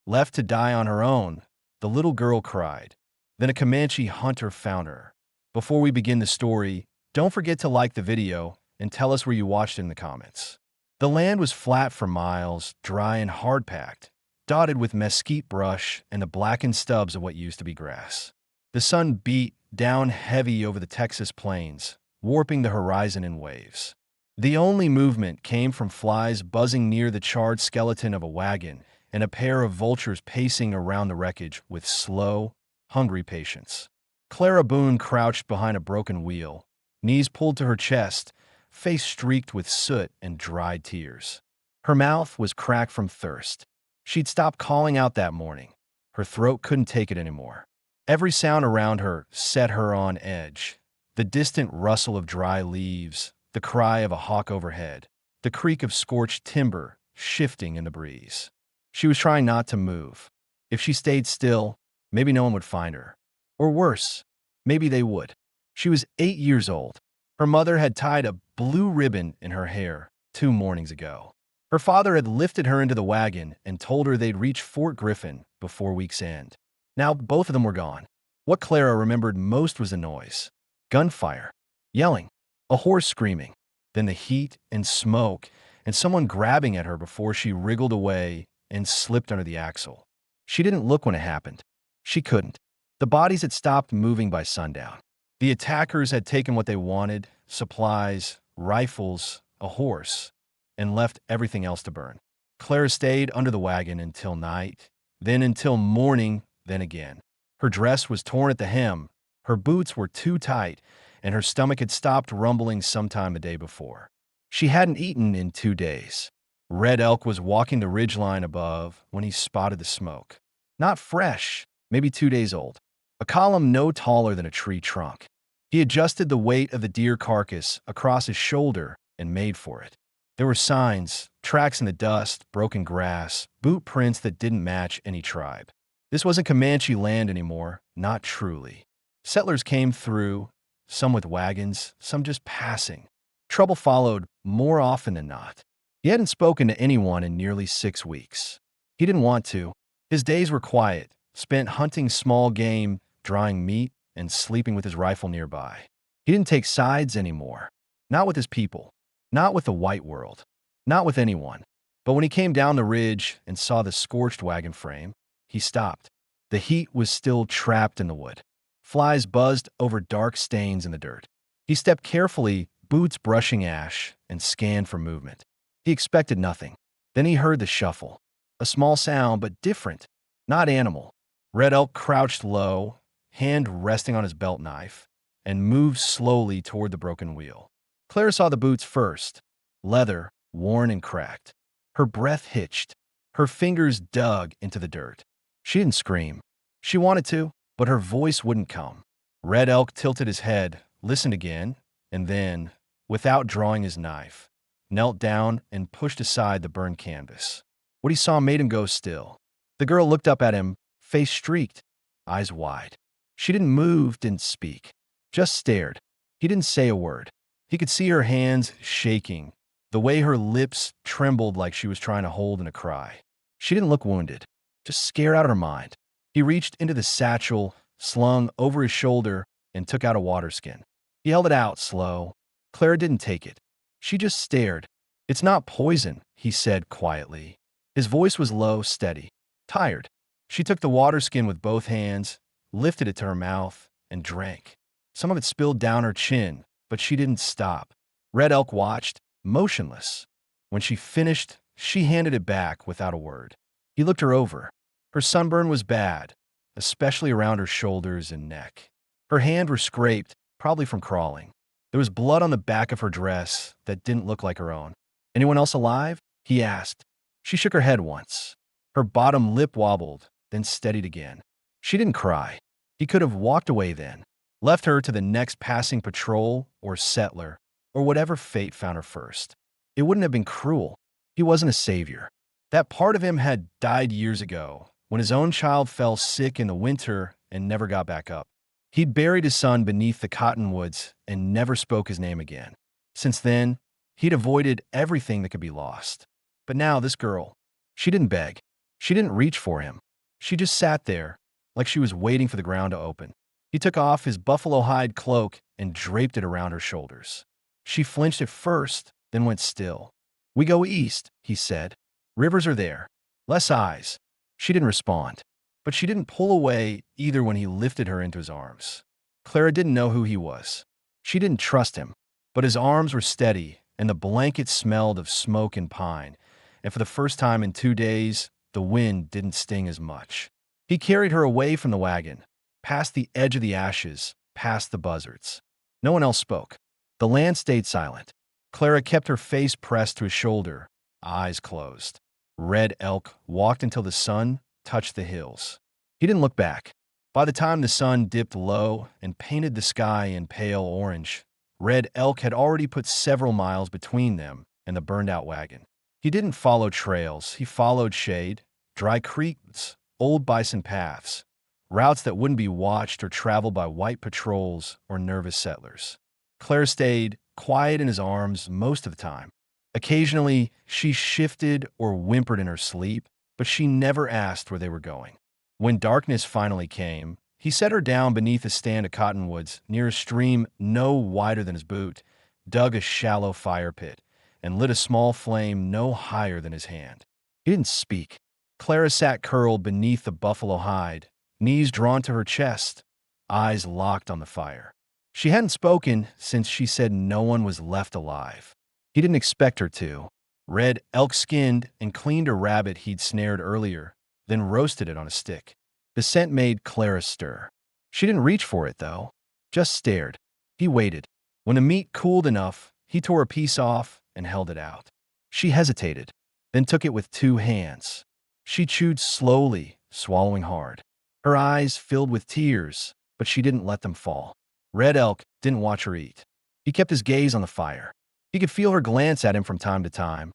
Left to die on her own, the little girl cried. Then a Comanche hunter found her. Before we begin the story, don't forget to like the video and tell us where you watched it in the comments. The land was flat for miles, dry and hard-packed, dotted with mesquite brush and the blackened stubs of what used to be grass. The sun beat down heavy over the Texas plains, warping the horizon in waves. The only movement came from flies buzzing near the charred skeleton of a wagon and a pair of vultures pacing around the wreckage with slow, hungry patience. Clara Boone crouched behind a broken wheel, knees pulled to her chest, face streaked with soot and dried tears. Her mouth was cracked from thirst. She'd stopped calling out that morning. Her throat couldn't take it anymore. Every sound around her set her on edge. The distant rustle of dry leaves, the cry of a hawk overhead, the creak of scorched timber shifting in the breeze. She was trying not to move. If she stayed still, maybe no one would find her. Or worse, maybe they would. She was 8 years old. Her mother had tied a blue ribbon in her hair 2 mornings ago. Her father had lifted her into the wagon and told her they'd reach Fort Griffin before week's end. Now both of them were gone. What Clara remembered most was the noise. Gunfire, yelling, a horse screaming, then the heat and smoke, and someone grabbing at her before she wriggled away and slipped under the axle. She didn't look when it happened. She couldn't. The bodies had stopped moving by sundown. The attackers had taken what they wanted, supplies, rifles, a horse, and left everything else to burn. Clara stayed under the wagon until night, then until morning, then again. Her dress was torn at the hem, her boots were too tight, and her stomach had stopped rumbling sometime the day before. She hadn't eaten in 2 days. Red Elk was walking the ridgeline above when he spotted the smoke. Not fresh, maybe 2 days old. A column no taller than a tree trunk. He adjusted the weight of the deer carcass across his shoulder and made for it. There were signs, tracks in the dust, broken grass, boot prints that didn't match any tribe. This wasn't Comanche land anymore, not truly. Settlers came through, some with wagons, some just passing. Trouble followed more often than not. He hadn't spoken to anyone in nearly 6 weeks. He didn't want to. His days were quiet, spent hunting small game, drying meat, and sleeping with his rifle nearby. He didn't take sides anymore. Not with his people. Not with the white world. Not with anyone. But when he came down the ridge and saw the scorched wagon frame, he stopped. The heat was still trapped in the wood. Flies buzzed over dark stains in the dirt. He stepped carefully, boots brushing ash, and scanned for movement. He expected nothing. Then he heard the shuffle. A small sound, but different. Not animal. Red Elk crouched low, hand resting on his belt knife, and moved slowly toward the broken wheel. Clara saw the boots first. Leather, worn and cracked. Her breath hitched. Her fingers dug into the dirt. She didn't scream. She wanted to, but her voice wouldn't come. Red Elk tilted his head, listened again, and then, without drawing his knife, knelt down and pushed aside the burned canvas. What he saw made him go still. The girl looked up at him, face streaked, eyes wide. She didn't move, didn't speak, just stared. He didn't say a word. He could see her hands shaking, the way her lips trembled like she was trying to hold in a cry. She didn't look wounded, just scared out of her mind. He reached into the satchel, slung over his shoulder, and took out a water skin. He held it out, slow. Clara didn't take it. She just stared. "It's not poison," he said quietly. His voice was low, steady, tired. She took the water skin with both hands, lifted it to her mouth, and drank. Some of it spilled down her chin, but she didn't stop. Red Elk watched, motionless. When she finished, she handed it back without a word. He looked her over. Her sunburn was bad, especially around her shoulders and neck. Her hands were scraped, probably from crawling. There was blood on the back of her dress that didn't look like her own. "Anyone else alive?" he asked. She shook her head once. Her bottom lip wobbled, then steadied again. She didn't cry. He could have walked away then, left her to the next passing patrol or settler, or whatever fate found her first. It wouldn't have been cruel. He wasn't a savior. That part of him had died years ago, when his own child fell sick in the winter and never got back up. He'd buried his son beneath the cottonwoods and never spoke his name again. Since then, he'd avoided everything that could be lost. But now this girl, she didn't beg. She didn't reach for him. She just sat there, like she was waiting for the ground to open. He took off his buffalo hide cloak and draped it around her shoulders. She flinched at first, then went still. "We go east," he said. "Rivers are there. Less eyes." She didn't respond, but she didn't pull away either when he lifted her into his arms. Clara didn't know who he was. She didn't trust him, but his arms were steady, and the blanket smelled of smoke and pine, and for the first time in 2 days, the wind didn't sting as much. He carried her away from the wagon, past the edge of the ashes, past the buzzards. No one else spoke. The land stayed silent. Clara kept her face pressed to his shoulder, eyes closed. Red Elk walked until the sun touched the hills. He didn't look back. By the time the sun dipped low and painted the sky in pale orange, Red Elk had already put several miles between them and the burned-out wagon. He didn't follow trails. He followed shade, dry creeks, old bison paths, routes that wouldn't be watched or traveled by white patrols or nervous settlers. Claire stayed quiet in his arms most of the time. Occasionally, she shifted or whimpered in her sleep, but she never asked where they were going. When darkness finally came, he set her down beneath a stand of cottonwoods near a stream no wider than his boot, dug a shallow fire pit, and lit a small flame no higher than his hand. He didn't speak. Clara sat curled beneath the buffalo hide, knees drawn to her chest, eyes locked on the fire. She hadn't spoken since she said no one was left alive. He didn't expect her to. Red Elk skinned and cleaned a rabbit he'd snared earlier, then roasted it on a stick. The scent made Clara stir. She didn't reach for it, though, just stared. He waited. When the meat cooled enough, he tore a piece off and held it out. She hesitated, then took it with 2 hands. She chewed slowly, swallowing hard. Her eyes filled with tears, but she didn't let them fall. Red Elk didn't watch her eat. He kept his gaze on the fire. He could feel her glance at him from time to time,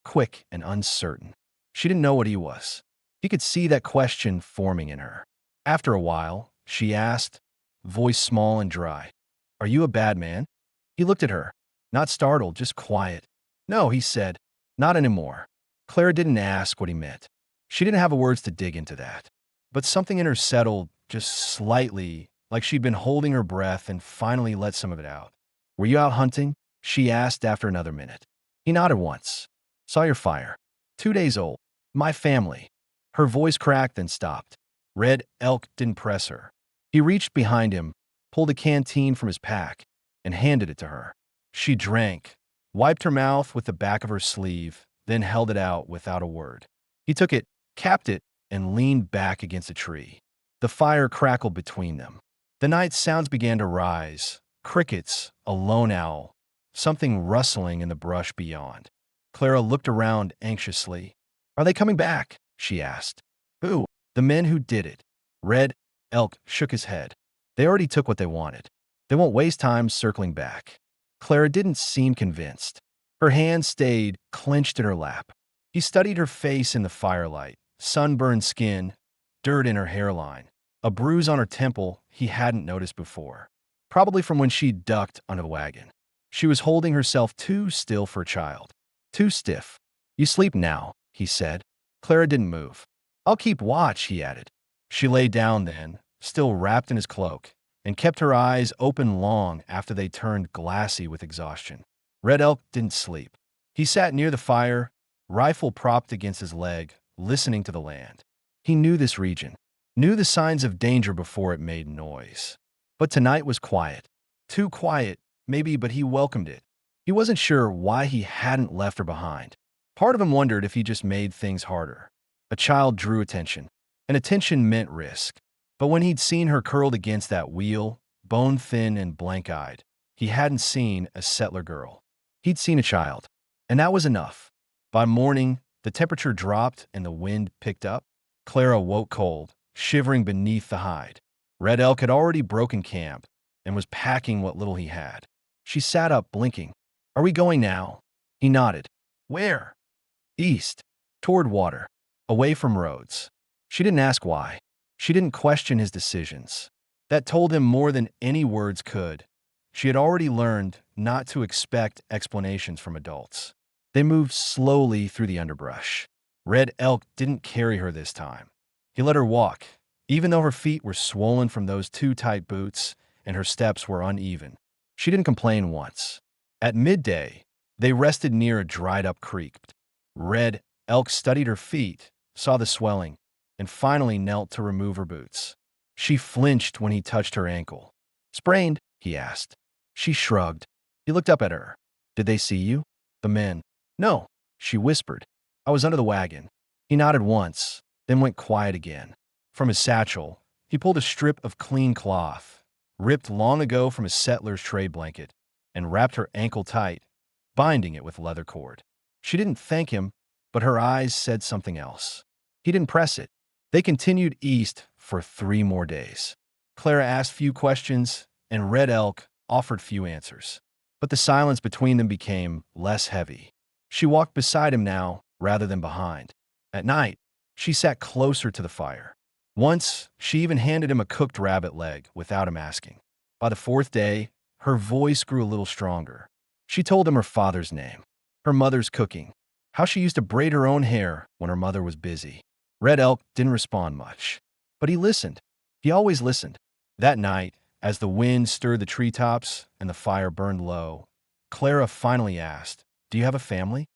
quick and uncertain. She didn't know what he was. He could see that question forming in her. After a while, she asked, voice small and dry, "Are you a bad man?" He looked at her, not startled, just quiet. "No," he said, "not anymore." Clara didn't ask what he meant. She didn't have words to dig into that. But something in her settled just slightly, like she'd been holding her breath and finally let some of it out. "Were you out hunting?" she asked after another minute. He nodded once. "Saw your fire. 2 days old. My family." Her voice cracked and stopped. Red Elk didn't press her. He reached behind him, pulled a canteen from his pack, and handed it to her. She drank, wiped her mouth with the back of her sleeve, then held it out without a word. He took it, capped it, and leaned back against a tree. The fire crackled between them. The night sounds began to rise. Crickets, a lone owl, something rustling in the brush beyond. Clara looked around anxiously. "Are they coming back?" she asked. "Who?" "The men who did it." Red Elk shook his head. "They already took what they wanted. They won't waste time circling back." Clara didn't seem convinced. Her hand stayed clenched in her lap. He studied her face in the firelight, sunburned skin, dirt in her hairline, a bruise on her temple he hadn't noticed before, probably from when she ducked under the wagon. She was holding herself too still for a child, too stiff. "You sleep now," he said. Clara didn't move. "I'll keep watch," he added. She lay down then, still wrapped in his cloak, and kept her eyes open long after they turned glassy with exhaustion. Red Elk didn't sleep. He sat near the fire, rifle propped against his leg, listening to the land. He knew this region, knew the signs of danger before it made noise. But tonight was quiet. Too quiet, maybe, but he welcomed it. He wasn't sure why he hadn't left her behind. Part of him wondered if he just made things harder. A child drew attention, and attention meant risk. But when he'd seen her curled against that wheel, bone-thin and blank-eyed, he hadn't seen a settler girl. He'd seen a child, and that was enough. By morning, the temperature dropped and the wind picked up. Clara woke cold, shivering beneath the hide. Red Elk had already broken camp and was packing what little he had. She sat up, blinking. "Are we going now?" He nodded. "Where?" "East, toward water, away from roads." She didn't ask why. She didn't question his decisions. That told him more than any words could. She had already learned not to expect explanations from adults. They moved slowly through the underbrush. Red Elk didn't carry her this time. He let her walk, even though her feet were swollen from those too tight boots and her steps were uneven. She didn't complain once. At midday, they rested near a dried-up creek. Red Elk studied her feet, saw the swelling, and finally knelt to remove her boots. She flinched when he touched her ankle. "Sprained?" he asked. She shrugged. He looked up at her. "Did they see you?" "The men." "No," she whispered. "I was under the wagon." He nodded once, then went quiet again. From his satchel, he pulled a strip of clean cloth, ripped long ago from a settler's trade blanket, and wrapped her ankle tight, binding it with leather cord. She didn't thank him, but her eyes said something else. He didn't press it. They continued east for 3 more days. Clara asked few questions, and Red Elk offered few answers. But the silence between them became less heavy. She walked beside him now, rather than behind. At night, she sat closer to the fire. Once, she even handed him a cooked rabbit leg without him asking. By the 4th day, her voice grew a little stronger. She told him her father's name, her mother's cooking, how she used to braid her own hair when her mother was busy. Red Elk didn't respond much, but he listened. He always listened. That night, as the wind stirred the treetops and the fire burned low, Clara finally asked, "Do you have a family?"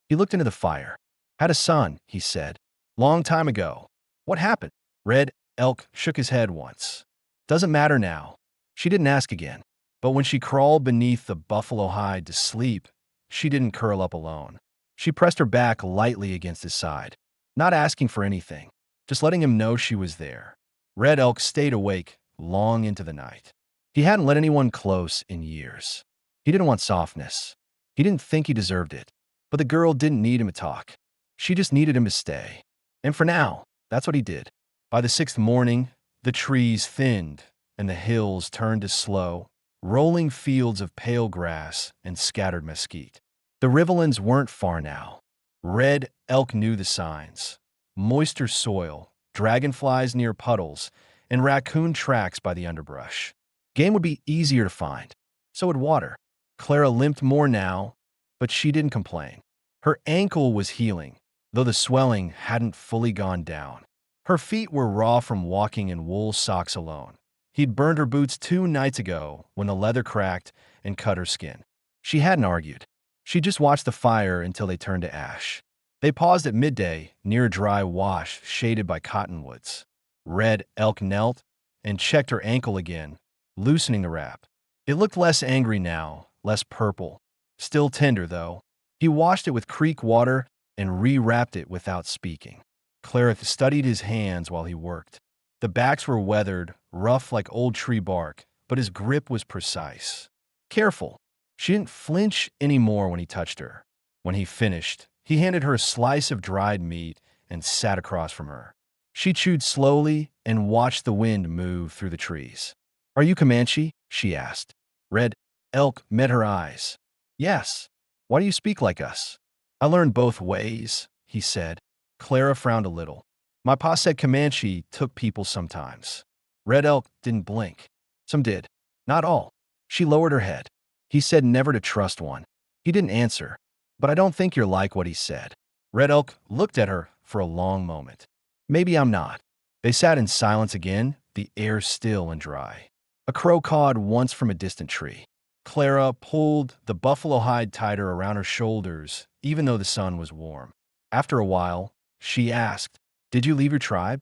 He looked into the fire. "Had a son," he said. "Long time ago." "What happened?" Red Elk shook his head once. "Doesn't matter now." She didn't ask again. But when she crawled beneath the buffalo hide to sleep, she didn't curl up alone. She pressed her back lightly against his side, not asking for anything, just letting him know she was there. Red Elk stayed awake long into the night. He hadn't let anyone close in years. He didn't want softness. He didn't think he deserved it. But the girl didn't need him to talk. She just needed him to stay. And for now, that's what he did. By the 6th morning, the trees thinned and the hills turned to slow, rolling fields of pale grass and scattered mesquite. The riverlands weren't far now. Red Elk knew the signs: moister soil, dragonflies near puddles, and raccoon tracks by the underbrush. Game would be easier to find. So would water. Clara limped more now, but she didn't complain. Her ankle was healing, though the swelling hadn't fully gone down. Her feet were raw from walking in wool socks alone. He'd burned her boots 2 nights ago when the leather cracked and cut her skin. She hadn't argued. She just watched the fire until they turned to ash. They paused at midday near a dry wash shaded by cottonwoods. Red Elk knelt and checked her ankle again, loosening the wrap. It looked less angry now, less purple. Still tender, though. He washed it with creek water and rewrapped it without speaking. Clara studied his hands while he worked. The backs were weathered, rough like old tree bark, but his grip was precise. Careful. She didn't flinch anymore when he touched her. When he finished, he handed her a slice of dried meat and sat across from her. She chewed slowly and watched the wind move through the trees. "Are you Comanche?" she asked. Red Elk met her eyes. "Yes. Why do you speak like us?" "I learned both ways," he said. Clara frowned a little. "My pa said Comanche took people sometimes." Red Elk didn't blink. Some did. Not all. She lowered her head. "He said never to trust one." He didn't answer. "But I don't think you're like what he said." Red Elk looked at her for a long moment. "Maybe I'm not." They sat in silence again, the air still and dry. A crow cawed once from a distant tree. Clara pulled the buffalo hide tighter around her shoulders, even though the sun was warm. After a while, she asked, "Did you leave your tribe?"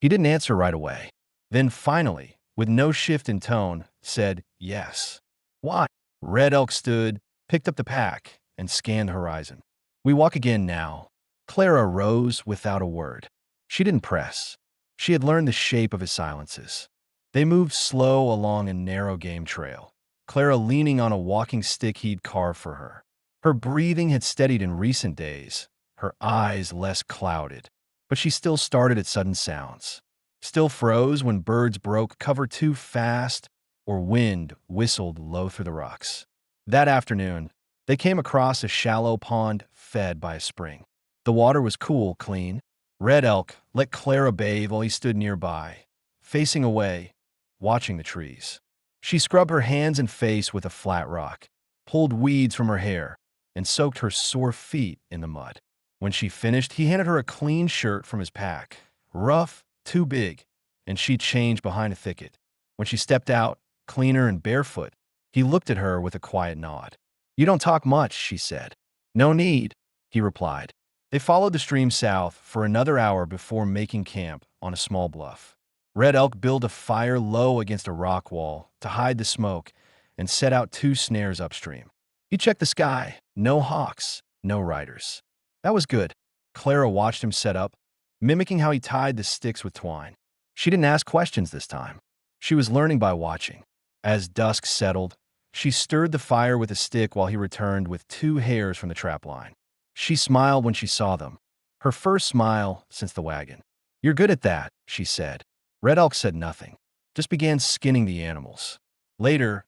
He didn't answer right away. Then finally, with no shift in tone, said, "Yes." "Why?" Red Elk stood, picked up the pack, and scanned the horizon. "We walk again now." Clara rose without a word. She didn't press. She had learned the shape of his silences. They moved slow along a narrow game trail, Clara leaning on a walking stick he'd carved for her. Her breathing had steadied in recent days, her eyes less clouded, but she still started at sudden sounds. Still froze when birds broke cover too fast or wind whistled low through the rocks. That afternoon, they came across a shallow pond fed by a spring. The water was cool, clean. Red Elk let Clara bathe while he stood nearby, facing away, watching the trees. She scrubbed her hands and face with a flat rock, pulled weeds from her hair, and soaked her sore feet in the mud. When she finished, he handed her a clean shirt from his pack. Rough, too big, and she changed behind a thicket. When she stepped out, cleaner and barefoot, he looked at her with a quiet nod. "You don't talk much," she said. "No need," he replied. They followed the stream south for another hour before making camp on a small bluff. Red Elk built a fire low against a rock wall to hide the smoke and set out 2 snares upstream. He checked the sky. No hawks, no riders. That was good. Clara watched him set up, mimicking how he tied the sticks with twine. She didn't ask questions this time. She was learning by watching. As dusk settled, she stirred the fire with a stick while he returned with 2 hares from the trap line. She smiled when she saw them. Her first smile since the wagon. "You're good at that," she said. Red Elk said nothing, just began skinning the animals. Later,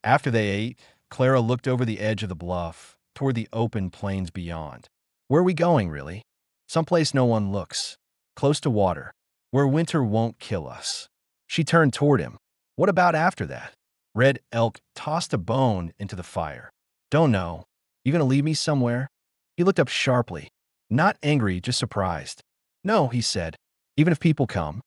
after they ate, Clara looked over the edge of the bluff, toward the open plains beyond. "Where are we going, really?" "Someplace no one looks. Close to water. Where winter won't kill us." She turned toward him. "What about after that?" Red Elk tossed a bone into the fire. "Don't know. You gonna leave me somewhere?" He looked up sharply. Not angry, just surprised. "No," he said. "Even if people come,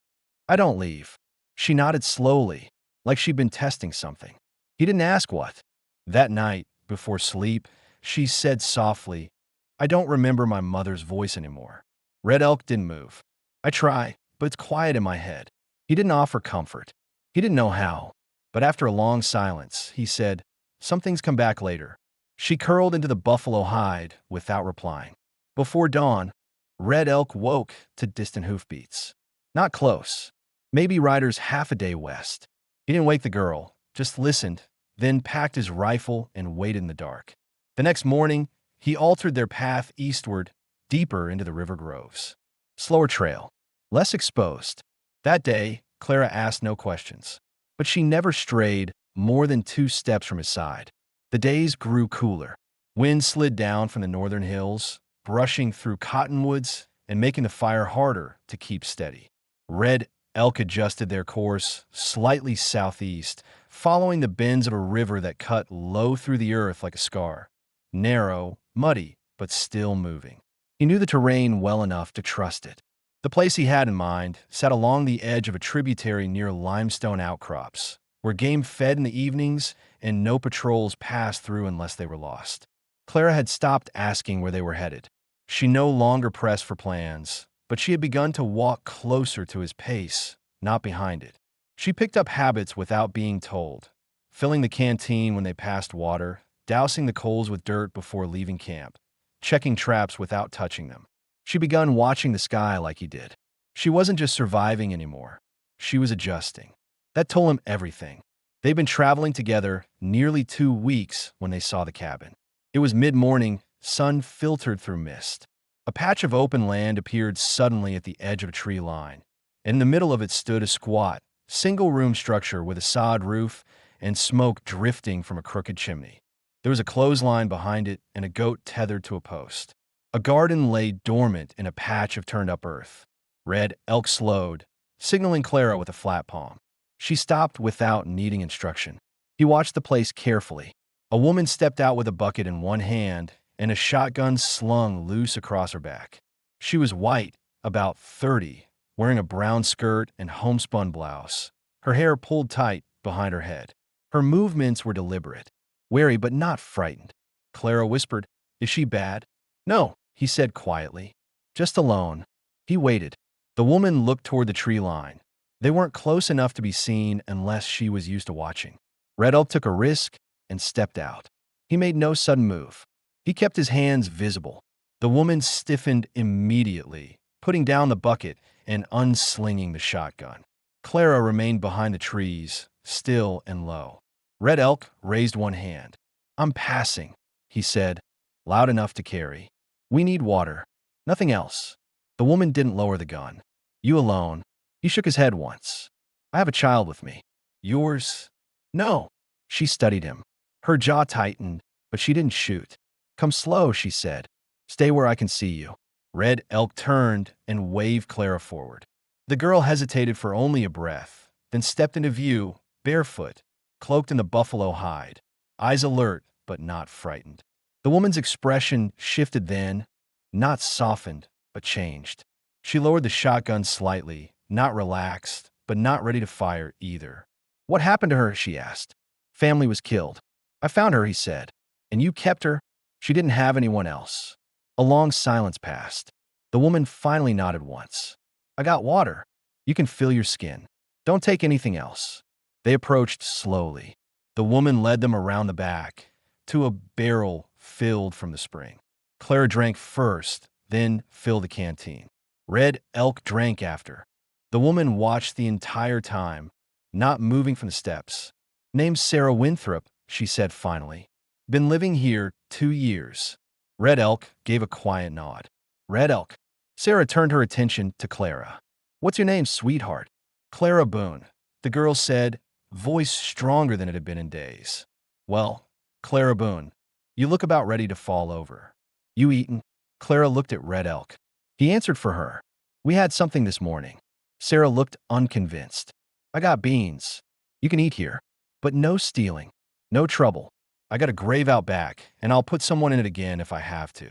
I don't leave." She nodded slowly, like she'd been testing something. He didn't ask what. That night, before sleep, she said softly, "I don't remember my mother's voice anymore." Red Elk didn't move. "I try, but it's quiet in my head." He didn't offer comfort. He didn't know how. But after a long silence, he said, "Some things come back later." She curled into the buffalo hide without replying. Before dawn, Red Elk woke to distant hoofbeats. Not close. Maybe riders half a day west. He didn't wake the girl, just listened, then packed his rifle and waited in the dark. The next morning, he altered their path eastward, deeper into the river groves. Slower trail, less exposed. That day, Clara asked no questions. But she never strayed more than 2 steps from his side. The days grew cooler. Wind slid down from the northern hills, brushing through cottonwoods and making the fire harder to keep steady. Red Elk adjusted their course slightly southeast, following the bends of a river that cut low through the earth like a scar. Narrow, muddy, but still moving. He knew the terrain well enough to trust it. The place he had in mind sat along the edge of a tributary near limestone outcrops, where game fed in the evenings and no patrols passed through unless they were lost. Clara had stopped asking where they were headed. She no longer pressed for plans, but she had begun to walk closer to his pace, not behind it. She picked up habits without being told, filling the canteen when they passed water, dousing the coals with dirt before leaving camp, checking traps without touching them. She began watching the sky like he did. She wasn't just surviving anymore. She was adjusting. That told him everything. They'd been traveling together nearly 2 weeks when they saw the cabin. It was mid-morning, sun filtered through mist. A patch of open land appeared suddenly at the edge of a tree line. In the middle of it stood a squat, single-room structure with a sod roof and smoke drifting from a crooked chimney. There was a clothesline behind it and a goat tethered to a post. A garden lay dormant in a patch of turned-up earth. Red Elk slowed, signaling Clara with a flat palm. She stopped without needing instruction. He watched the place carefully. A woman stepped out with a bucket in one hand and a shotgun slung loose across her back. She was white, about 30, wearing a brown skirt and homespun blouse, her hair pulled tight behind her head. Her movements were deliberate, wary but not frightened. Clara whispered, "Is she bad?" "No," he said quietly. "Just alone." He waited. The woman looked toward the tree line. They weren't close enough to be seen unless she was used to watching. Red Elk took a risk and stepped out. He made no sudden move. He kept his hands visible. The woman stiffened immediately, putting down the bucket and unslinging the shotgun. Clara remained behind the trees, still and low. Red Elk raised one hand. "I'm passing," he said, loud enough to carry. "We need water. Nothing else." The woman didn't lower the gun. "You alone?" He shook his head once. "I have a child with me." "Yours?" "No." She studied him. Her jaw tightened, but she didn't shoot. "Come slow," she said. "Stay where I can see you." Red Elk turned and waved Clara forward. The girl hesitated for only a breath, then stepped into view, barefoot, cloaked in the buffalo hide, eyes alert but not frightened. The woman's expression shifted then, not softened, but changed. She lowered the shotgun slightly, not relaxed, but not ready to fire either. What happened to her? She asked. Family was killed. I found her, he said. And you kept her? She didn't have anyone else. A long silence passed. The woman finally nodded once. I got water. You can feel your skin. Don't take anything else. They approached slowly. The woman led them around the back to a barrel filled from the spring. Clara drank first, then filled the canteen. Red Elk drank after. The woman watched the entire time, not moving from the steps. Name's Sarah Winthrop, she said finally. Been living here 2 years. Red Elk gave a quiet nod. Red Elk. Sarah turned her attention to Clara. What's your name, sweetheart? Clara Boone, the girl said, voice stronger than it had been in days. Well, Clara Boone, you look about ready to fall over. You eaten? Clara looked at Red Elk. He answered for her. We had something this morning. Sarah looked unconvinced. I got beans. You can eat here. But no stealing. No trouble. I got a grave out back, and I'll put someone in it again if I have to.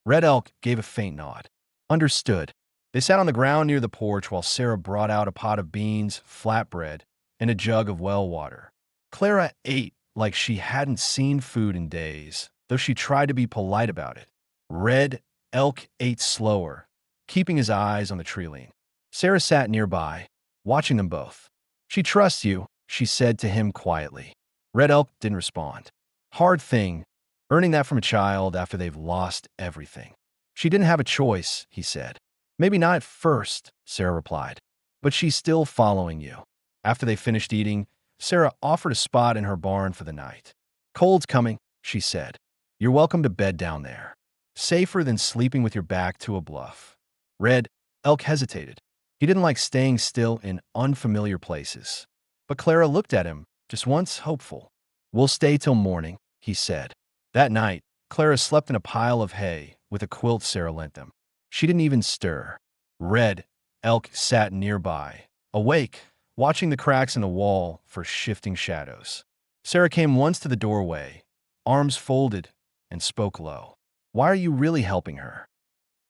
Red Elk gave a faint nod. Understood. They sat on the ground near the porch while Sarah brought out a pot of beans, flatbread, and a jug of well water. Clara ate like she hadn't seen food in days, though she tried to be polite about it. Red Elk ate slower, keeping his eyes on the tree line. Sarah sat nearby, watching them both. She trusts you, she said to him quietly. Red Elk didn't respond. Hard thing, earning that from a child after they've lost everything. She didn't have a choice, he said. Maybe not at first, Sarah replied, but she's still following you. After they finished eating, Sarah offered a spot in her barn for the night. Cold's coming, she said. You're welcome to bed down there. Safer than sleeping with your back to a bluff. Red Elk hesitated. He didn't like staying still in unfamiliar places. But Clara looked at him, just once hopeful. We'll stay till morning, he said. That night, Clara slept in a pile of hay with a quilt Sarah lent them. She didn't even stir. Red Elk sat nearby, awake, watching the cracks in the wall for shifting shadows. Sarah came once to the doorway, arms folded, and spoke low. Why are you really helping her?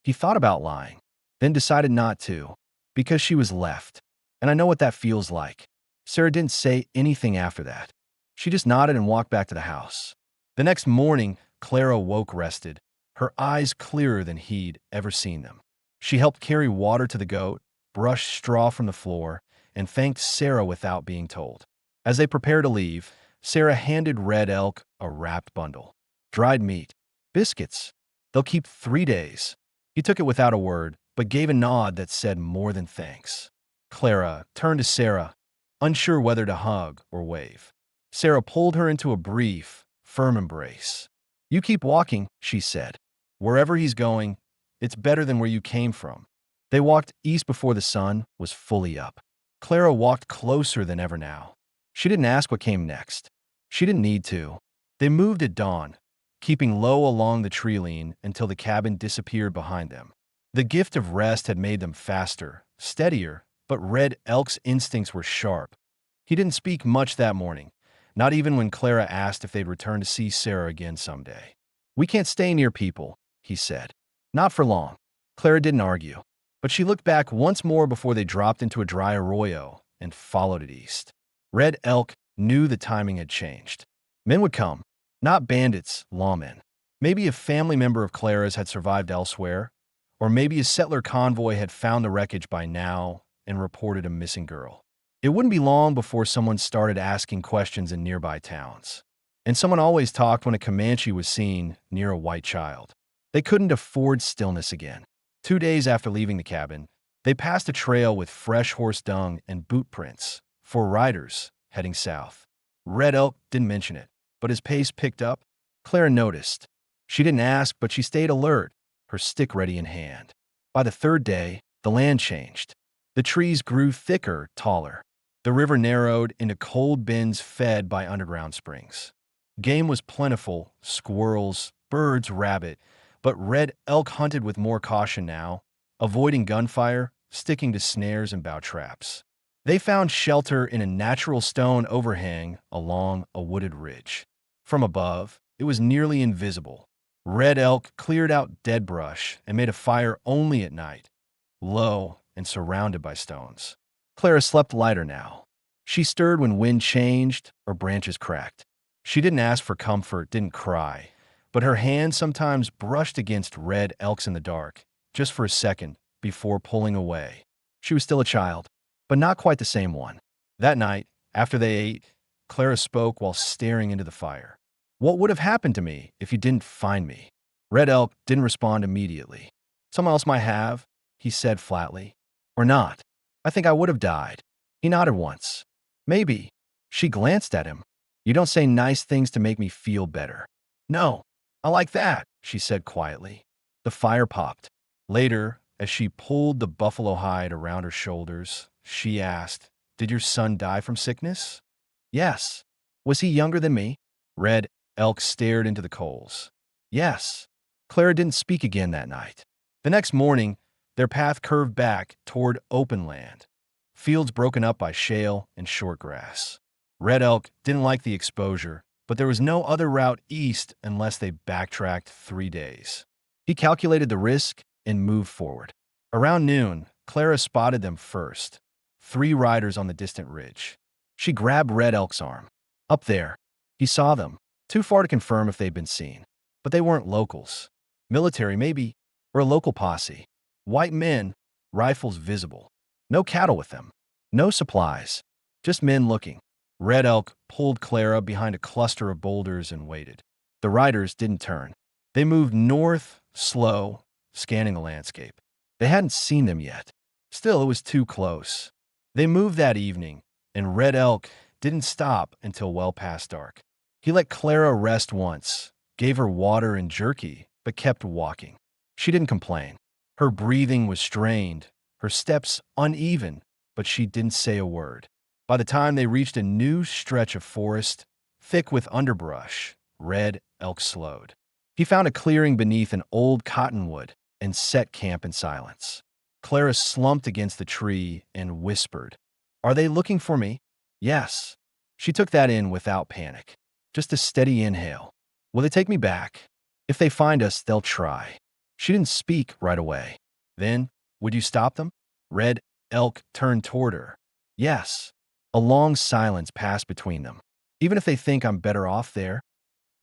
He thought about lying, then decided not to, because she was left. And I know what that feels like. Sarah didn't say anything after that. She just nodded and walked back to the house. The next morning, Clara woke rested, her eyes clearer than he'd ever seen them. She helped carry water to the goat, brushed straw from the floor, and thanked Sarah without being told. As they prepared to leave, Sarah handed Red Elk a wrapped bundle. Dried meat. Biscuits. They'll keep 3 days. He took it without a word, but gave a nod that said more than thanks. Clara turned to Sarah, unsure whether to hug or wave. Sarah pulled her into a brief, firm embrace. You keep walking, she said. Wherever he's going, it's better than where you came from. They walked east before the sun was fully up. Clara walked closer than ever now. She didn't ask what came next. She didn't need to. They moved at dawn, keeping low along the tree line until the cabin disappeared behind them. The gift of rest had made them faster, steadier, but Red Elk's instincts were sharp. He didn't speak much that morning, not even when Clara asked if they'd return to see Sarah again someday. We can't stay near people, he said. Not for long. Clara didn't argue, but she looked back once more before they dropped into a dry arroyo and followed it east. Red Elk knew the timing had changed. Men would come, not bandits, lawmen. Maybe a family member of Clara's had survived elsewhere, or maybe a settler convoy had found the wreckage by now and reported a missing girl. It wouldn't be long before someone started asking questions in nearby towns. And someone always talked when a Comanche was seen near a white child. They couldn't afford stillness again. 2 days after leaving the cabin, they passed a trail with fresh horse dung and boot prints for riders heading south. Red Elk didn't mention it, but his pace picked up. Clara noticed. She didn't ask, but she stayed alert, her stick ready in hand. By the 3rd day, the land changed. The trees grew thicker, taller. The river narrowed into cold bends fed by underground springs. Game was plentiful, squirrels, birds, rabbit, but Red Elk hunted with more caution now, avoiding gunfire, sticking to snares and bow traps. They found shelter in a natural stone overhang along a wooded ridge. From above, it was nearly invisible. Red Elk cleared out dead brush and made a fire only at night, low and surrounded by stones. Clara slept lighter now. She stirred when wind changed or branches cracked. She didn't ask for comfort, didn't cry, but her hand sometimes brushed against Red Elk's in the dark, just for a second, before pulling away. She was still a child, but not quite the same one. That night, after they ate, Clara spoke while staring into the fire. "What would have happened to me if you didn't find me?" Red Elk didn't respond immediately. "Someone else might have," he said flatly. "Or not. I think I would have died." He nodded once. "Maybe." She glanced at him. "You don't say nice things to make me feel better." "No, I like that," she said quietly. The fire popped. Later, as she pulled the buffalo hide around her shoulders, she asked, "Did your son die from sickness?" "Yes." "Was he younger than me?" Red Elk stared into the coals. "Yes." Clara didn't speak again that night. The next morning, their path curved back toward open land, fields broken up by shale and short grass. Red Elk didn't like the exposure, but there was no other route east unless they backtracked 3 days. He calculated the risk and moved forward. Around noon, Clara spotted them first, 3 riders on the distant ridge. She grabbed Red Elk's arm. Up there, he saw them, too far to confirm if they'd been seen. But they weren't locals. Military, maybe, or a local posse. White men, rifles visible. No cattle with them. No supplies. Just men looking. Red Elk pulled Clara behind a cluster of boulders and waited. The riders didn't turn. They moved north, slow, scanning the landscape. They hadn't seen them yet. Still, it was too close. They moved that evening, and Red Elk didn't stop until well past dark. He let Clara rest once, gave her water and jerky, but kept walking. She didn't complain. Her breathing was strained, her steps uneven, but she didn't say a word. By the time they reached a new stretch of forest, thick with underbrush, Red Elk slowed. He found a clearing beneath an old cottonwood and set camp in silence. Clara slumped against the tree and whispered, "Are they looking for me?" "Yes." She took that in without panic. Just a steady inhale. "Will they take me back?" "If they find us, they'll try." She didn't speak right away. "Then, would you stop them?" Red Elk turned toward her. "Yes." A long silence passed between them. "Even if they think I'm better off there?"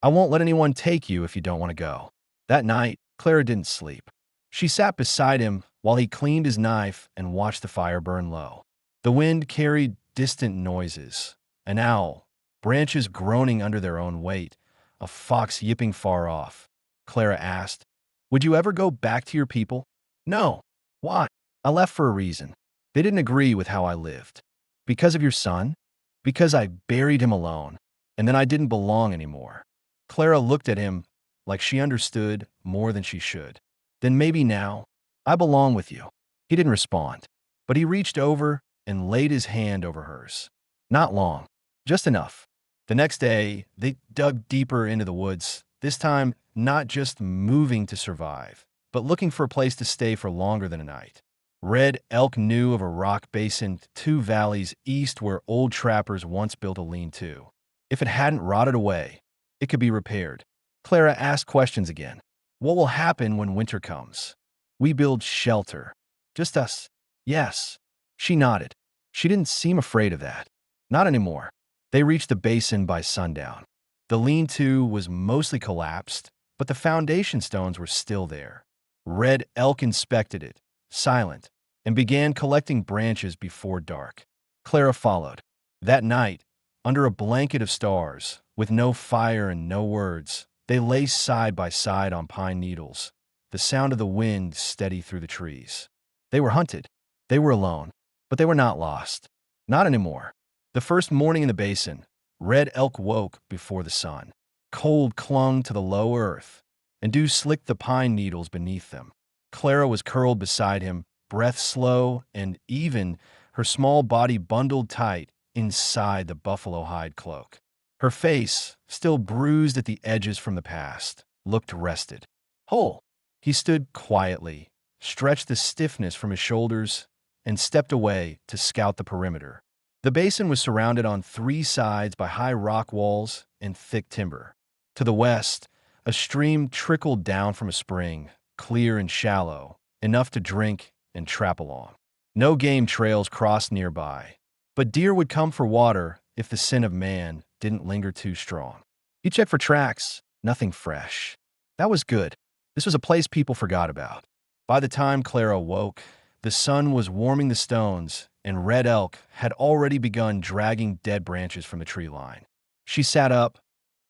"I won't let anyone take you if you don't want to go." That night, Clara didn't sleep. She sat beside him while he cleaned his knife and watched the fire burn low. The wind carried distant noises. An owl, branches groaning under their own weight, a fox yipping far off. Clara asked, "Would you ever go back to your people?" "No." "Why?" "I left for a reason. They didn't agree with how I lived." "Because of your son?" "Because I buried him alone, and then I didn't belong anymore." Clara looked at him like she understood more than she should. "Then maybe now, I belong with you." He didn't respond, but he reached over and laid his hand over hers. Not long, just enough. The next day, they dug deeper into the woods, this time not just moving to survive, but looking for a place to stay for longer than a night. Red Elk knew of a rock basin 2 valleys east where old trappers once built a lean-to. If it hadn't rotted away, it could be repaired. Clara asked questions again. "What will happen when winter comes?" "We build shelter." "Just us?" "Yes." She nodded. She didn't seem afraid of that. Not anymore. They reached the basin by sundown. The lean-to was mostly collapsed, but the foundation stones were still there. Red Elk inspected it, silent, and began collecting branches before dark. Clara followed. That night, under a blanket of stars, with no fire and no words, they lay side by side on pine needles, the sound of the wind steady through the trees. They were hunted. They were alone, but they were not lost. Not anymore. The first morning in the basin, Red Elk woke before the sun. Cold clung to the low earth, and dew slicked the pine needles beneath them. Clara was curled beside him, breath slow and even, her small body bundled tight inside the buffalo hide cloak. Her face, still bruised at the edges from the past, looked rested. Whole. He stood quietly, stretched the stiffness from his shoulders, and stepped away to scout the perimeter. The basin was surrounded on 3 sides by high rock walls and thick timber. To the west, A stream trickled down from a spring, clear and shallow, enough to drink and trap along. No game trails crossed nearby, but deer would come for water if the scent of man didn't linger too strong. He checked for tracks, nothing fresh. That was good. This was a place people forgot about. By the time Clara woke, the sun was warming the stones, and Red Elk had already begun dragging dead branches from the tree line. She sat up,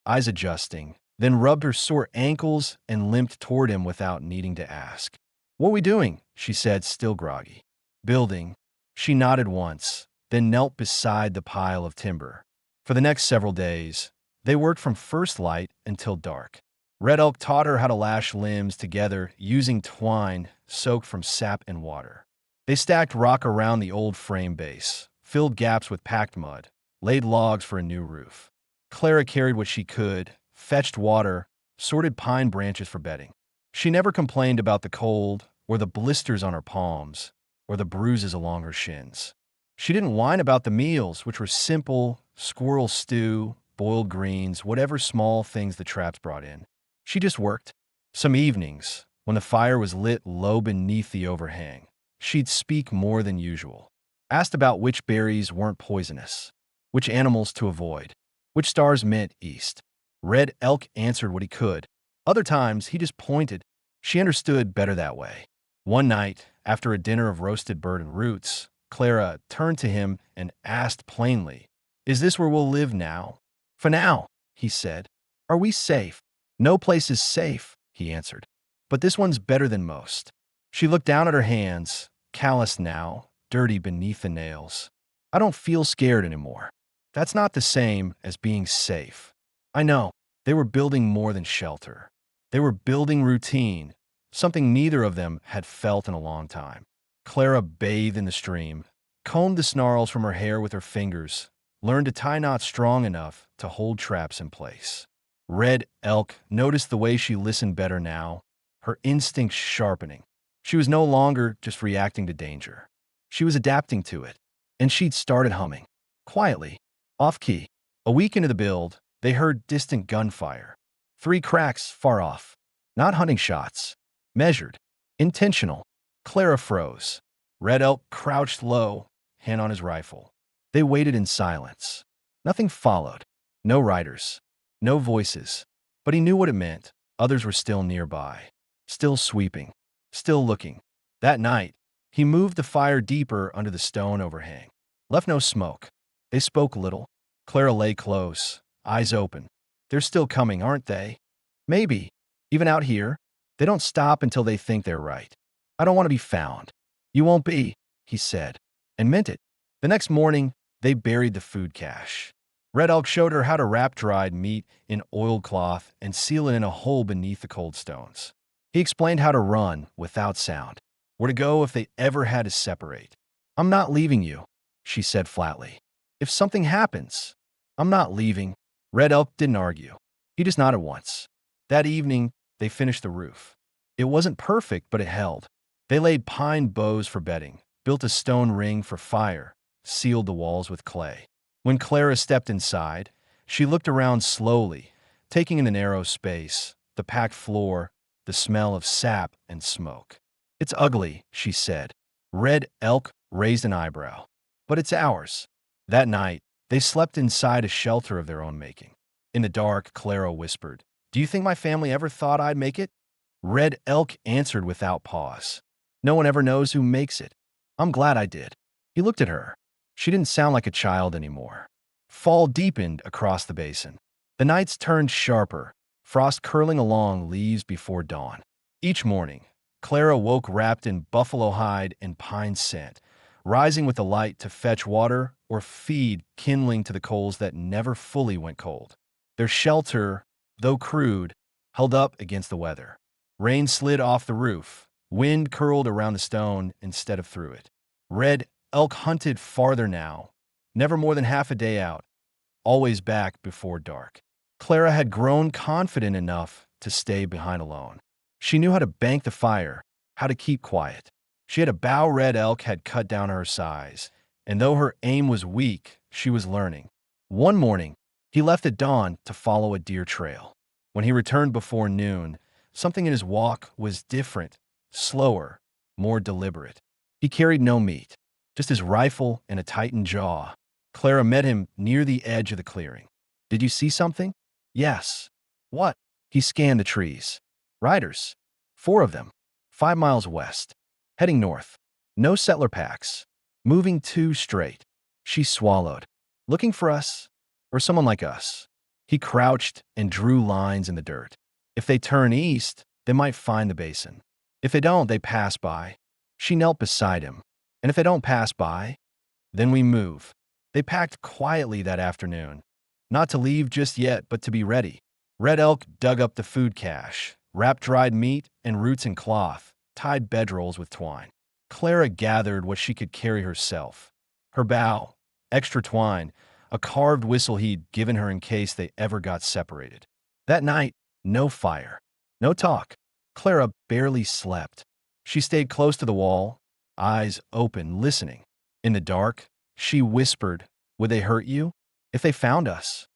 eyes adjusting, then rubbed her sore ankles and limped toward him without needing to ask. "What are we doing?" she said, still groggy. "Building." She nodded once, then knelt beside the pile of timber. For the next several days, they worked from first light until dark. Red Elk taught her how to lash limbs together using twine soaked from sap and water. They stacked rock around the old frame base, filled gaps with packed mud, laid logs for a new roof. Clara carried what she could, fetched water, sorted pine branches for bedding. She never complained about the cold, or the blisters on her palms, or the bruises along her shins. She didn't whine about the meals, which were simple: squirrel stew, boiled greens, whatever small things the traps brought in. She just worked. Some evenings, when the fire was lit low beneath the overhang, she'd speak more than usual. Asked about which berries weren't poisonous, which animals to avoid, which stars meant east. Red Elk answered what he could. Other times, he just pointed. She understood better that way. One night, after a dinner of roasted bird and roots, Clara turned to him and asked plainly, "Is this where we'll live now?" "For now," he said. "Are we safe?" "No place is safe," he answered. "But this one's better than most." She looked down at her hands, calloused now, dirty beneath the nails. "I don't feel scared anymore." That's not the same as being safe. I know. They were building more than shelter. They were building routine, something neither of them had felt in a long time. Clara bathed in the stream, combed the snarls from her hair with her fingers, learned to tie knots strong enough to hold traps in place. Red Elk noticed the way she listened better now, her instincts sharpening. She was no longer just reacting to danger. She was adapting to it, and she'd started humming. Quietly, off-key. A week into the build, they heard distant gunfire. 3 cracks far off. Not hunting shots. Measured. Intentional. Clara froze. Red Elk crouched low, hand on his rifle. They waited in silence. Nothing followed. No riders. No voices. But he knew what it meant. Others were still nearby. Still sweeping. Still looking. That night, he moved the fire deeper under the stone overhang. Left no smoke. They spoke little. Clara lay close, eyes open. "They're still coming, aren't they?" "Maybe. Even out here, they don't stop until they think they're right. I don't want to be found." "You won't be," he said, and meant it. The next morning, they buried the food cache. Red Elk showed her how to wrap dried meat in oilcloth and seal it in a hole beneath the cold stones. He explained how to run without sound, where to go if they ever had to separate. "I'm not leaving you," she said flatly. "If something happens, I'm not leaving." Red Elk didn't argue. He just nodded once. That evening, they finished the roof. It wasn't perfect, but it held. They laid pine boughs for bedding, built a stone ring for fire, sealed the walls with clay. When Clara stepped inside, she looked around slowly, taking in the narrow space, the packed floor, the smell of sap and smoke. "It's ugly," she said. Red Elk raised an eyebrow. "But it's ours." That night, they slept inside a shelter of their own making. In the dark, Clara whispered, "Do you think my family ever thought I'd make it?" Red Elk answered without pause, "No one ever knows who makes it. I'm glad I did." He looked at her. She didn't sound like a child anymore. Fall deepened across the basin. The nights turned sharper, frost curling along leaves before dawn. Each morning, Clara woke wrapped in buffalo hide and pine scent, rising with the light to fetch water or feed kindling to the coals that never fully went cold. Their shelter, though crude, held up against the weather. Rain slid off the roof. Wind curled around the stone instead of through it. Red Elk hunted farther now, never more than half a day out, always back before dark. Clara had grown confident enough to stay behind alone. She knew how to bank the fire, how to keep quiet. She had a bough Red Elk had cut down her size, and though her aim was weak, she was learning. One morning, he left at dawn to follow a deer trail. When he returned before noon, something in his walk was different, slower, more deliberate. He carried no meat, just his rifle and a tightened jaw. Clara met him near the edge of the clearing. "Did you see something?" "Yes." "What?" He scanned the trees. "Riders. 4 of them. 5 miles west. Heading north. No settler packs. Moving too straight." She swallowed. "Looking for us? Or someone like us?" He crouched and drew lines in the dirt. "If they turn east, they might find the basin. If they don't, they pass by." She knelt beside him. "And if they don't pass by, then we move." They packed quietly that afternoon. Not to leave just yet, but to be ready. Red Elk dug up the food cache, wrapped dried meat and roots in cloth, tied bedrolls with twine. Clara gathered what she could carry herself. Her bow, extra twine, a carved whistle he'd given her in case they ever got separated. That night, no fire, no talk. Clara barely slept. She stayed close to the wall, eyes open, listening. In the dark, she whispered, "Would they hurt you? If they found us?"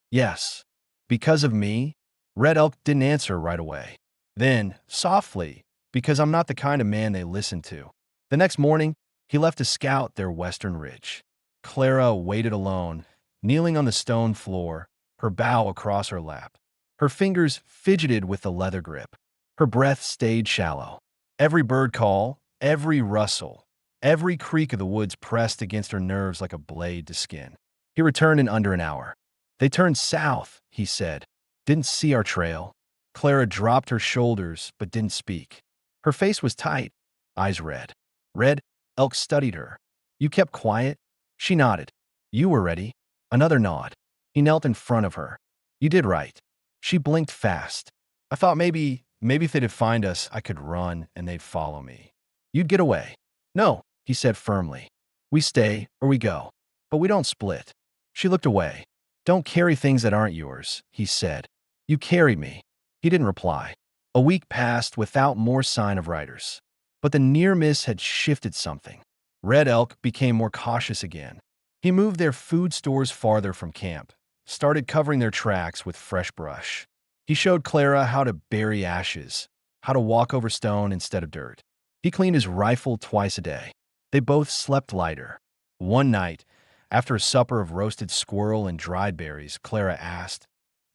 "Yes." "Because of me?" Red Elk didn't answer right away. Then, softly, "Because I'm not the kind of man they listen to." The next morning, he left to scout their western ridge. Clara waited alone, kneeling on the stone floor, her bow across her lap. Her fingers fidgeted with the leather grip. Her breath stayed shallow. Every bird call, every rustle, every creak of the woods pressed against her nerves like a blade to skin. He returned in under an hour. "They turned south," he said. "Didn't see our trail." Clara dropped her shoulders but didn't speak. Her face was tight, eyes red. Red Elk studied her. "You kept quiet?" She nodded. "You were ready." Another nod. He knelt in front of her. "You did right." She blinked fast. "I thought maybe if they'd find us, I could run and they'd follow me. You'd get away." "No," he said firmly. "We stay or we go. But we don't split." She looked away. "Don't carry things that aren't yours," he said. "You carried me." He didn't reply. A week passed without more sign of riders. But the near miss had shifted something. Red Elk became more cautious again. He moved their food stores farther from camp, started covering their tracks with fresh brush. He showed Clara how to bury ashes, how to walk over stone instead of dirt. He cleaned his rifle twice a day. They both slept lighter. One night, after a supper of roasted squirrel and dried berries, Clara asked,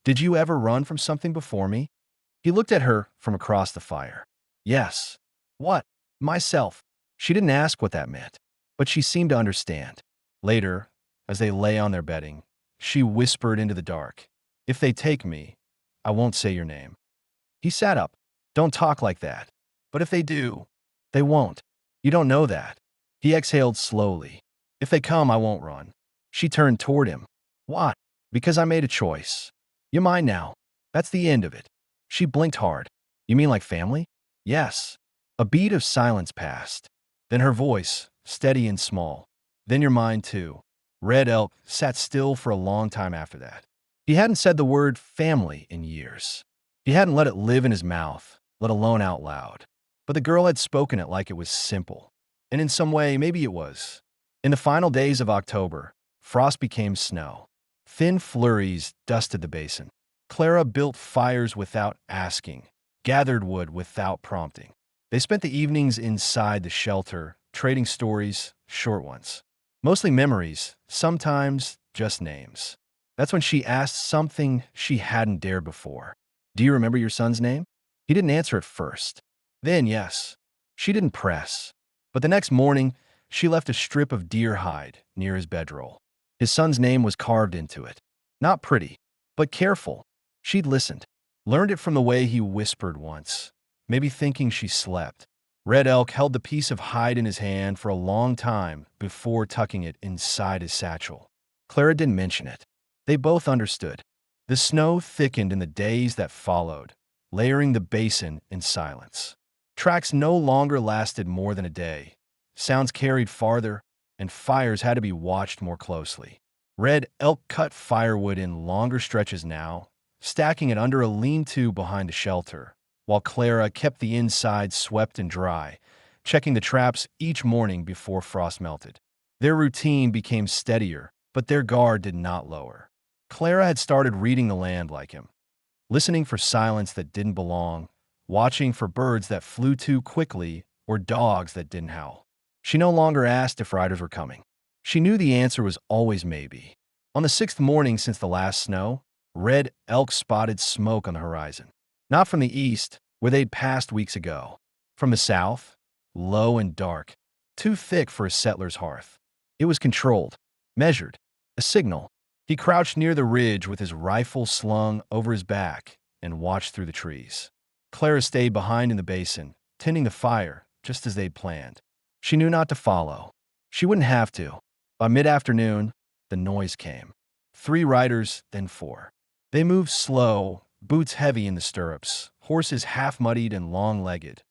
"Did you ever run from something before me?" He looked at her from across the fire. "Yes." "What?" "Myself." She didn't ask what that meant, but she seemed to understand. Later, as they lay on their bedding, she whispered into the dark, "If they take me, I won't say your name." He sat up. "Don't talk like that." "But if they do?" "They won't. You don't know that." He exhaled slowly. "If they come, I won't run." She turned toward him. "Why?" "Because I made a choice. You're mine now. That's the end of it." She blinked hard. "You mean like family?" "Yes." A beat of silence passed. Then her voice, steady and small. "Then you're mine too." Red Elk sat still for a long time after that. He hadn't said the word family in years. He hadn't let it live in his mouth, let alone out loud. But the girl had spoken it like it was simple. And in some way, maybe it was. In the final days of October, frost became snow. Thin flurries dusted the basin. Clara built fires without asking, gathered wood without prompting. They spent the evenings inside the shelter, trading stories, short ones. Mostly memories, sometimes just names. That's when she asked something she hadn't dared before. "Do you remember your son's name?" He didn't answer at first. Then, yes. She didn't press. But the next morning, she left a strip of deer hide near his bedroll. His son's name was carved into it. Not pretty, but careful. She'd listened, learned it from the way he whispered once, maybe thinking she slept. Red Elk held the piece of hide in his hand for a long time before tucking it inside his satchel. Clara didn't mention it. They both understood. The snow thickened in the days that followed, layering the basin in silence. Tracks no longer lasted more than a day. Sounds carried farther, and fires had to be watched more closely. Red Elk cut firewood in longer stretches now, stacking it under a lean-to behind the shelter, while Clara kept the inside swept and dry, checking the traps each morning before frost melted. Their routine became steadier, but their guard did not lower. Clara had started reading the land like him. listening for silence that didn't belong, watching for birds that flew too quickly, or dogs that didn't howl. She no longer asked if riders were coming. She knew the answer was always maybe. On the sixth morning since the last snow, red elk spotted smoke on the horizon. Not from the east, where they'd passed weeks ago. From the south, low and dark, too thick for a settler's hearth. It was controlled, measured, a signal. He crouched near the ridge with his rifle slung over his back and watched through the trees. Clara stayed behind in the basin, tending the fire, just as they'd planned. She knew not to follow. She wouldn't have to. By mid-afternoon, the noise came. 3 riders, then 4. They moved slow, boots heavy in the stirrups, horses half-muddied and long-legged.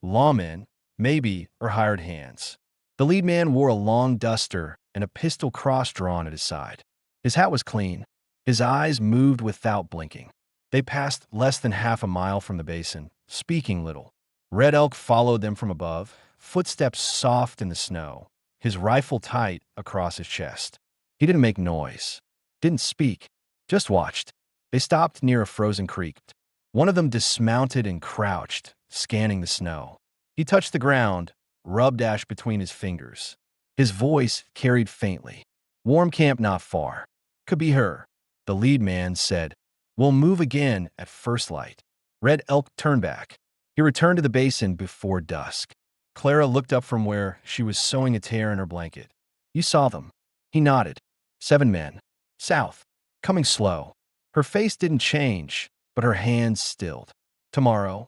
Lawmen, maybe, or hired hands. The lead man wore a long duster and a pistol cross-drawn at his side. His hat was clean. His eyes moved without blinking. They passed less than half a mile from the basin, speaking little. Red Elk followed them from above, footsteps soft in the snow, his rifle tight across his chest. He didn't make noise, didn't speak, just watched. They stopped near a frozen creek. One of them dismounted and crouched, scanning the snow. He touched the ground, rubbed ash between his fingers. His voice carried faintly. "Warm camp not far. Could be her." The lead man said, "We'll move again at first light." Red Elk turned back. He returned to the basin before dusk. Clara looked up from where she was sewing a tear in her blanket. "You saw them." He nodded. 7 men. South. Coming slow. Her face didn't change, but her hands stilled. "Tomorrow?"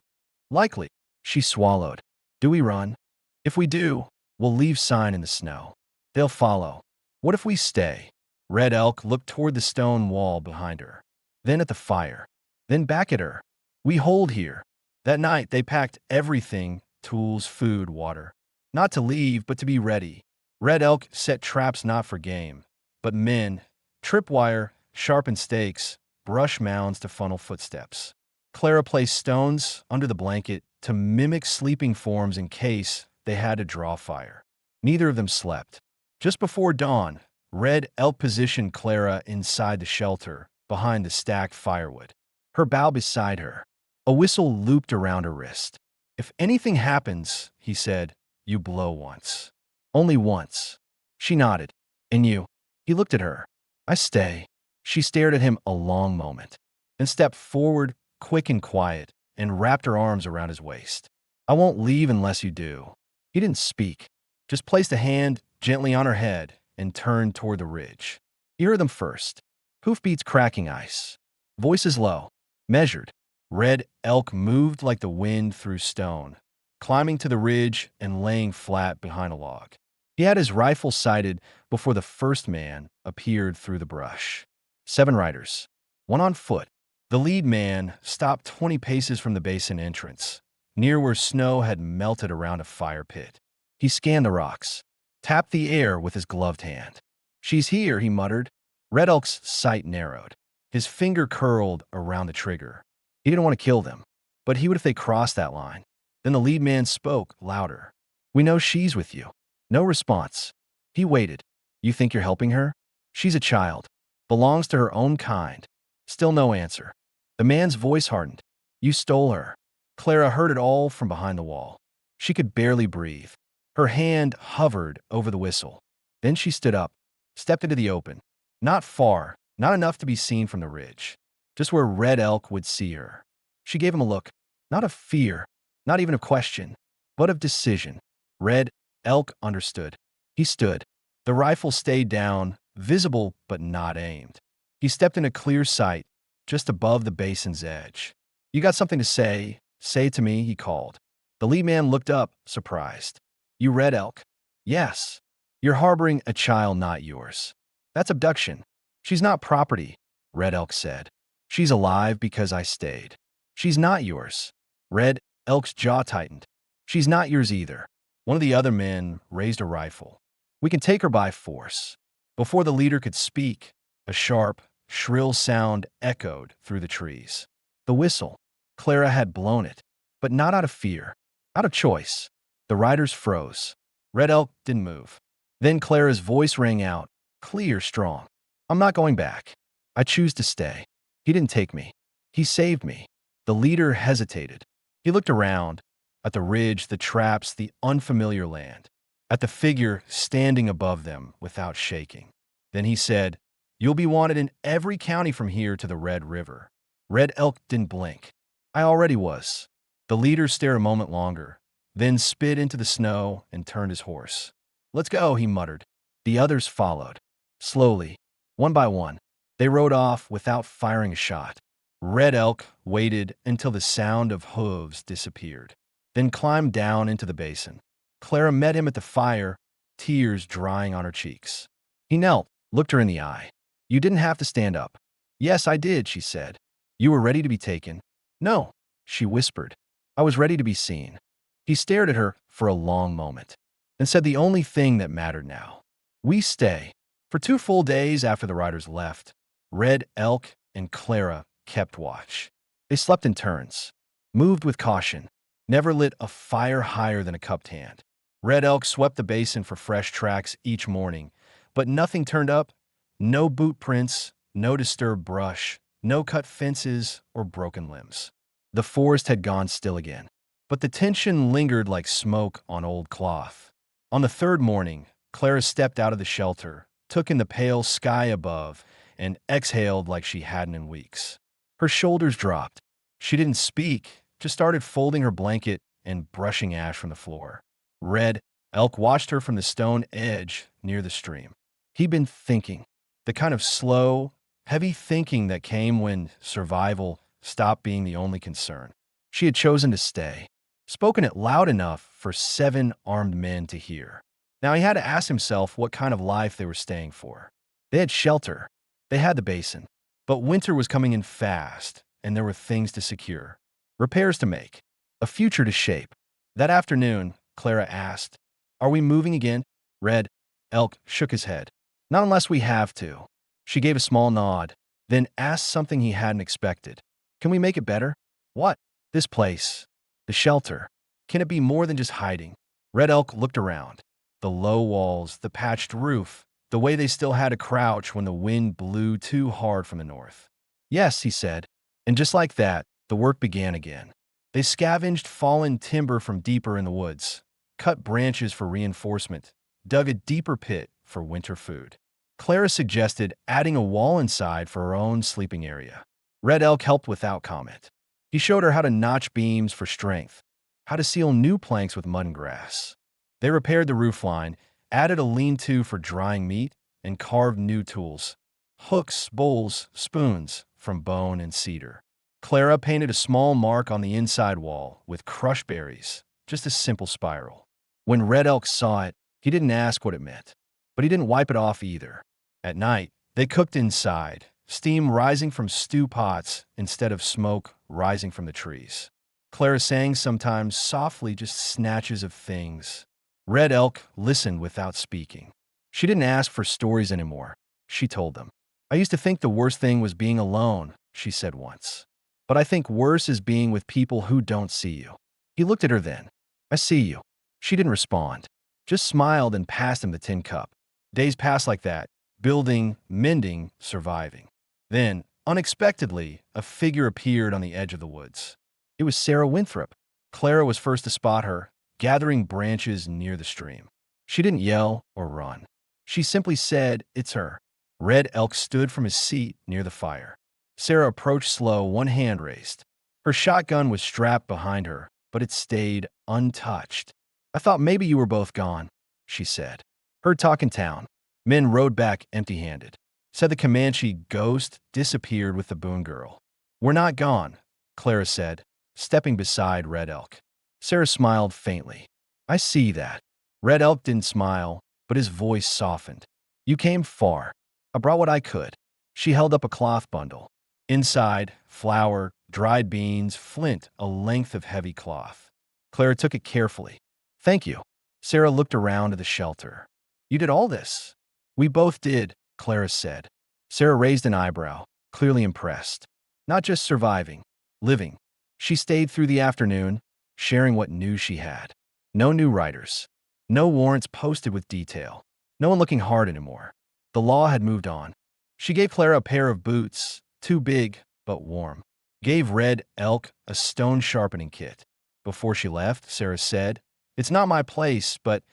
"Likely." She swallowed. "Do we run?" "If we do, we'll leave sign in the snow. They'll follow." "What if we stay?" Red Elk looked toward the stone wall behind her, then at the fire, then back at her. "We hold here." That night, they packed everything: tools, food, water. Not to leave, but to be ready. Red Elk set traps not for game, but men, tripwire, sharpened stakes, brush mounds to funnel footsteps. Clara placed stones under the blanket to mimic sleeping forms in case they had to draw fire. Neither of them slept. Just before dawn, Red Elk positioned Clara inside the shelter, behind the stacked firewood. Her bow beside her. A whistle looped around her wrist. "If anything happens," he said, "you blow once. Only once." She nodded. "And you?" He looked at her. "I stay." She stared at him a long moment, then stepped forward, quick and quiet, and wrapped her arms around his waist. "I won't leave unless you do." He didn't speak, just placed a hand gently on her head and turned toward the ridge. He heard them first. Hoofbeats cracking ice. Voices low, measured. Red Elk moved like the wind through stone, climbing to the ridge and laying flat behind a log. He had his rifle sighted before the first man appeared through the brush. 7 riders, 1 on foot. The lead man stopped 20 paces from the basin entrance, near where snow had melted around a fire pit. He scanned the rocks, tapped the air with his gloved hand. "She's here," he muttered. Red Elk's sight narrowed. His finger curled around the trigger. He didn't want to kill them, but he would if they crossed that line. Then the lead man spoke, louder. "We know she's with you." No response. He waited. "You think you're helping her?" "She's a child. Belongs to her own kind." Still no answer. The man's voice hardened. "You stole her." Clara heard it all from behind the wall. She could barely breathe. Her hand hovered over the whistle. Then she stood up, stepped into the open. Not far, not enough to be seen from the ridge. Just where Red Elk would see her. She gave him a look, not of fear, not even of question, but of decision. Red Elk understood. He stood. The rifle stayed down, visible but not aimed. He stepped into clear sight, just above the basin's edge. "You got something to say? Say it to me," he called. The lead man looked up, surprised. "You Red Elk?" "Yes." "You're harboring a child not yours. That's abduction." "She's not property," Red Elk said. "She's alive because I stayed." "She's not yours." Red Elk's jaw tightened. "She's not yours either." One of the other men raised a rifle. "We can take her by force." Before the leader could speak, a sharp, shrill sound echoed through the trees. The whistle. Clara had blown it, but not out of fear, out of choice. The riders froze. Red Elk didn't move. Then Clara's voice rang out, clear, strong. "I'm not going back. I choose to stay." He didn't take me. He saved me. The leader hesitated. He looked around, at the ridge, the traps, the unfamiliar land, at the figure standing above them without shaking. Then he said, "You'll be wanted in every county from here to the Red River." Red Elk didn't blink. I already was. The leader stared a moment longer, then spit into the snow and turned his horse. "Let's go," he muttered. The others followed. Slowly, one by one, they rode off without firing a shot. Red Elk waited until the sound of hooves disappeared, then climbed down into the basin. Clara met him at the fire, tears drying on her cheeks. He knelt, looked her in the eye. "You didn't have to stand up." "Yes, I did," she said. "You were ready to be taken." "No," she whispered. "I was ready to be seen." He stared at her for a long moment, and said the only thing that mattered now. "We stay." For 2 full days after the riders left, Red Elk and Clara kept watch. They slept in turns, moved with caution, never lit a fire higher than a cupped hand. Red Elk swept the basin for fresh tracks each morning, but nothing turned up. No boot prints, no disturbed brush, no cut fences or broken limbs. The forest had gone still again, but the tension lingered like smoke on old cloth. On the third morning, Clara stepped out of the shelter, took in the pale sky above, and exhaled like she hadn't in weeks. Her shoulders dropped. She didn't speak, just started folding her blanket and brushing ash from the floor. Red Elk watched her from the stone edge near the stream. He'd been thinking, the kind of slow, heavy thinking that came when survival stopped being the only concern. She had chosen to stay, spoken it loud enough for 7 armed men to hear. Now he had to ask himself what kind of life they were staying for. They had shelter, they had the basin, but winter was coming in fast, and there were things to secure, repairs to make, a future to shape. That afternoon, Clara asked, "Are we moving again?" Red Elk shook his head. "Not unless we have to." She gave a small nod, then asked something he hadn't expected. "Can we make it better?" "What?" "This place. The shelter. Can it be more than just hiding?" Red Elk looked around. The low walls, the patched roof, the way they still had to crouch when the wind blew too hard from the north. "Yes," he said. And just like that, the work began again. They scavenged fallen timber from deeper in the woods, cut branches for reinforcement, dug a deeper pit for winter food. Clara suggested adding a wall inside for her own sleeping area. Red Elk helped without comment. He showed her how to notch beams for strength, how to seal new planks with mud and grass. They repaired the roofline, added a lean-to for drying meat, and carved new tools: hooks, bowls, spoons from bone and cedar. Clara painted a small mark on the inside wall with crushed berries, just a simple spiral. When Red Elk saw it, he didn't ask what it meant, but he didn't wipe it off either. At night, they cooked inside, steam rising from stew pots instead of smoke rising from the trees. Clara sang sometimes softly, just snatches of things. Red Elk listened without speaking. She didn't ask for stories anymore. She told them. "I used to think the worst thing was being alone," she said once. "But I think worse is being with people who don't see you." He looked at her then. "I see you." She didn't respond, just smiled and passed him the tin cup. Days passed like that, building, mending, surviving. Then, unexpectedly, a figure appeared on the edge of the woods. It was Sarah Winthrop. Clara was first to spot her, gathering branches near the stream. She didn't yell or run. She simply said, "It's her." Red Elk stood from his seat near the fire. Sarah approached slow, one hand raised. Her shotgun was strapped behind her, but it stayed untouched. "I thought maybe you were both gone," she said. "Heard talk in town." Men rode back empty-handed. Said the Comanche ghost disappeared with the Boone girl. "We're not gone," Clara said, stepping beside Red Elk. Sarah smiled faintly. "I see that." Red Elk didn't smile, but his voice softened. "You came far. I brought what I could." She held up a cloth bundle. Inside, flour, dried beans, flint, a length of heavy cloth. Clara took it carefully. "Thank you." Sarah looked around at the shelter. "You did all this?" "We both did," Clara said. Sarah raised an eyebrow, clearly impressed. "Not just surviving, living." She stayed through the afternoon, sharing what news she had. No new writers. No warrants posted with detail. No one looking hard anymore. The law had moved on. She gave Clara a pair of boots, too big but warm. Gave Red Elk a stone sharpening kit. Before she left, Sarah said, "It's not my place, but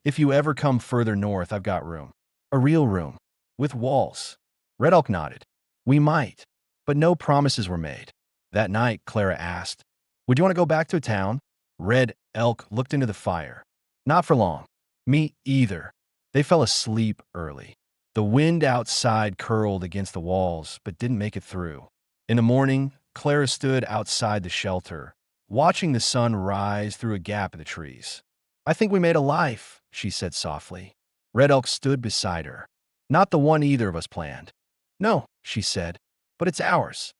if you ever come further north, I've got room. A real room. With walls." Red Elk nodded. "We might." But no promises were made. That night, Clara asked, "Would you want to go back to town?" Red Elk looked into the fire. "Not for long." "Me either." They fell asleep early. The wind outside curled against the walls, but didn't make it through. In the morning, Clara stood outside the shelter, watching the sun rise through a gap in the trees. "I think we made a life," she said softly. Red Elk stood beside her. "Not the one either of us planned." "No," she said, "but it's ours."